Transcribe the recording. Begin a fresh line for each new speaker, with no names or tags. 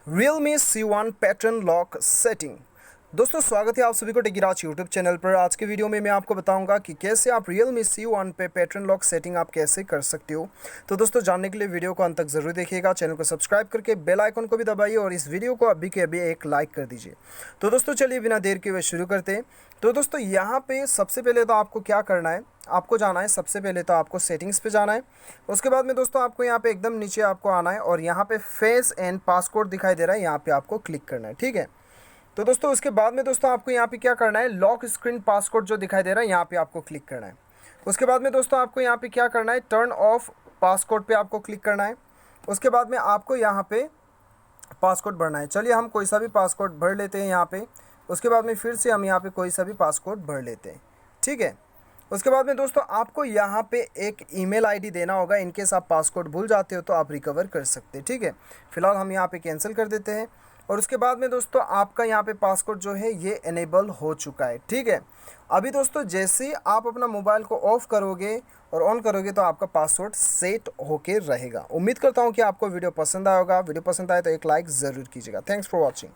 Realme C1 pattern lock setting. दोस्तों स्वागत है आप सभी को टेकीराज यूट्यूब चैनल पर। आज के वीडियो में मैं आपको बताऊंगा कि कैसे आप Realme C1 पे पैटर्न लॉक सेटिंग आप कैसे कर सकते हो। तो दोस्तों जानने के लिए वीडियो को अंत तक ज़रूर देखिएगा। चैनल को सब्सक्राइब करके बेल आइकन को भी दबाइए और इस वीडियो को अभी के अभी एक लाइक कर दीजिए। तो दोस्तों चलिए बिना देर के हुए शुरू करते हैं। तो दोस्तों यहाँ पे सबसे पहले तो आपको क्या करना है, आपको जाना है सबसे पहले तो आपको सेटिंग्स पे जाना है। उसके बाद में दोस्तों आपको यहाँ पे एकदम नीचे आपको आना है और यहाँ पे फेस एंड पासकोड दिखाई दे रहा है, यहाँ पे आपको क्लिक करना है। ठीक है, तो दोस्तों उसके बाद में दोस्तों आपको यहाँ पे क्या करना है, लॉक स्क्रीन पासकोड जो दिखाई दे रहा है यहाँ पे आपको क्लिक करना है। उसके बाद में दोस्तों आपको यहाँ पे क्या करना है, टर्न ऑफ पासकोड पे आपको क्लिक करना है। उसके बाद में आपको यहाँ पे पासकोड भरना है। चलिए हम कोई सा भी पासकोड भर लेते हैं यहाँ पे। उसके बाद में फिर से हम यहाँ पे कोई सा भी पासकोड भर लेते हैं। ठीक है, उसके बाद में दोस्तों आपको यहाँ पे एक ईमेल आईडी देना होगा। इनकेस आप पासकोड भूल जाते हो तो आप रिकवर कर सकते हैं। ठीक है, फिलहाल हम यहाँ पे कैंसिल कर देते हैं। और उसके बाद में दोस्तों आपका यहाँ पे पासकोड जो है ये इनेबल हो चुका है। ठीक है, अभी दोस्तों जैसे ही आप अपना मोबाइल को ऑफ करोगे और ऑन करोगे तो आपका पासवर्ड सेट होके रहेगा। उम्मीद करता हूँ कि आपको वीडियो पसंद आया होगा। वीडियो पसंद आए तो एक लाइक ज़रूर कीजिएगा। Thanks for watching.